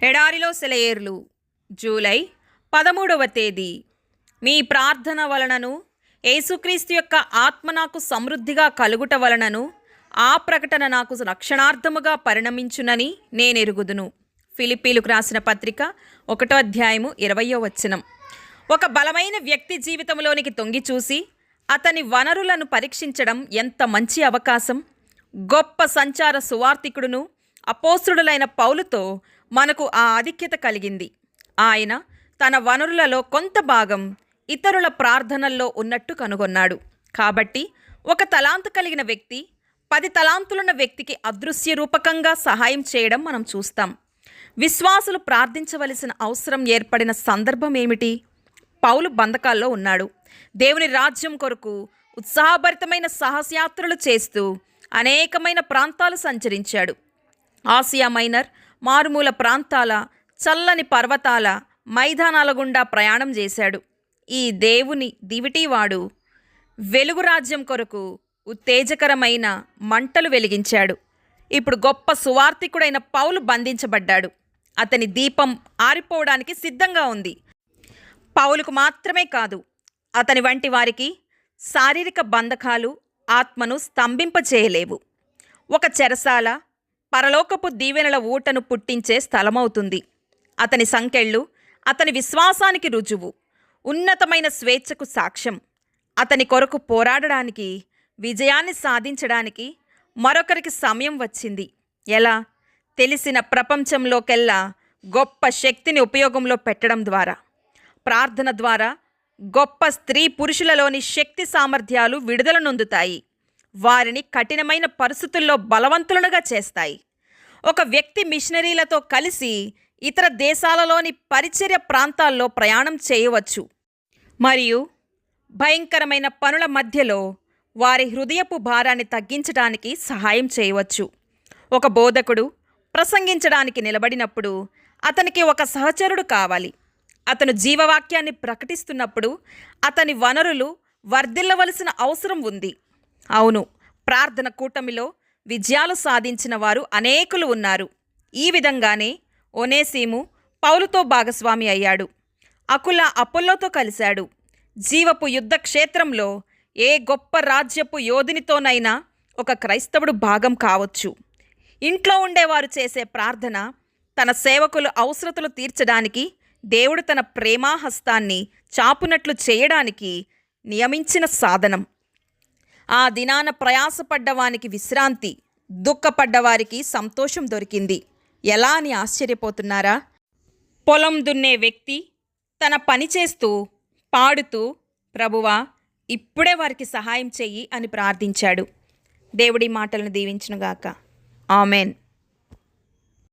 ఎడారిలో సెలయేర్లు జూలై 13వ తేదీ. మీ ప్రార్థన వలనను యేసుక్రీస్తు యొక్క ఆత్మ నాకు సమృద్ధిగా కలుగుట వలనను ఆ ప్రకటన నాకు రక్షణార్థముగా పరిణమించునని నేనెరుగుదును. ఫిలిప్పీలకు రాసిన పత్రిక 1వ అధ్యాయము 20వ వచనం. ఒక బలమైన వ్యక్తి జీవితంలోనికి తొంగి చూసి అతని వనరులను పరీక్షించడం ఎంత మంచి అవకాశం. గొప్ప సంచార సువార్థికుడును అపోస్తుడులైన పౌలుతో మనకు ఆ ఆధిక్యత కలిగింది. ఆయన తన వనరులలో కొంత భాగం ఇతరుల ప్రార్థనల్లో ఉన్నట్టు కనుగొన్నాడు. కాబట్టి ఒక తలాంతు కలిగిన వ్యక్తి 10 తలాంతులున్న వ్యక్తికి అదృశ్య రూపకంగా సహాయం చేయడం మనం చూస్తాం. విశ్వాసులు ప్రార్థించవలసిన అవసరం ఏర్పడిన సందర్భం ఏమిటి? పౌలు బంధకాల్లో ఉన్నాడు. దేవుని రాజ్యం కొరకు ఉత్సాహభరితమైన సాహసయాత్రలు చేస్తూ అనేకమైన ప్రాంతాలు సంచరించాడు. ఆసియా మైనర్, మారుమూల ప్రాంతాల, చల్లని పర్వతాల, మైదానాల గుండా ప్రయాణం చేశాడు. ఈ దేవుని దివిటీవాడు వెలుగు రాజ్యం కొరకు ఉత్తేజకరమైన మంటలు వెలిగించాడు. ఇప్పుడు గొప్ప సువార్థికుడైన పౌలు బంధించబడ్డాడు. అతని దీపం ఆరిపోవడానికి సిద్ధంగా ఉంది. పౌలుకు మాత్రమే కాదు, అతని వంటి వారికి శారీరక బంధకాలు ఆత్మను స్తంభింపచేయలేవు. ఒక చెరసాల పరలోకపు దీవెనల ఊటను పుట్టించే స్థలమవుతుంది. అతని సంకెళ్ళు అతని విశ్వాసానికి రుజువు, ఉన్నతమైన స్వేచ్ఛకు సాక్ష్యం. అతని కొరకు పోరాడడానికి, విజయాన్ని సాధించడానికి మరొకరికి సమయం వచ్చింది. ఎలా? తెలిసిన ప్రపంచంలోకెల్లా గొప్ప శక్తిని ఉపయోగంలో పెట్టడం ద్వారా. ప్రార్థన ద్వారా గొప్ప స్త్రీ పురుషులలోని శక్తి సామర్థ్యాలు విడుదల నొందుతాయి. వారిని కఠినమైన పరిస్థితుల్లో బలవంతులుగా చేస్తాయి. ఒక వ్యక్తి మిషనరీలతో కలిసి ఇతర దేశాలలోని పరిచర్య ప్రాంతాల్లో ప్రయాణం చేయవచ్చు మరియు భయంకరమైన పనుల మధ్యలో వారి హృదయపు భారాన్ని తగ్గించడానికి సహాయం చేయవచ్చు. ఒక బోధకుడు ప్రసంగించడానికి నిలబడినప్పుడు అతనికి ఒక సహచరుడు కావాలి. అతను జీవవాక్యాన్ని ప్రకటిస్తున్నప్పుడు అతని వనరులు వర్ధిల్లవలసిన అవసరం ఉంది. అవును, ప్రార్థన కూటమిలో విజయాలు సాధించిన వారు అనేకులు ఉన్నారు. ఈ విధంగానే ఒనేసిము పౌలుతో భాగస్వామి అయ్యాడు. అకుల అపోల్లోతో కలిశాడు. జీవపు యుద్ధ క్షేత్రంలో ఏ గొప్ప రాజ్యపు యోధునితోనైనా ఒక క్రైస్తవుడు భాగం కావచ్చు. ఇంట్లో ఉండేవారు చేసే ప్రార్థన తన సేవకులు అవసరతలు తీర్చడానికి, దేవుడు తన ప్రేమాహస్తాన్ని చాపునట్లు చేయడానికి నియమించిన సాధనం. ఆ దినాన ప్రయాసపడ్డవానికి విశ్రాంతి, దుఃఖపడ్డవారికి సంతోషం దొరికింది. ఎలా అని ఆశ్చర్యపోతున్నారా? పొలం దున్నే వ్యక్తి తన పని చేస్తూ పాడుతూ, ప్రభువా ఇప్పుడే వారికి సహాయం చెయ్యి అని ప్రార్థించాడు. దేవుడి మాటలను దీవించునుగాక. ఆమెన్.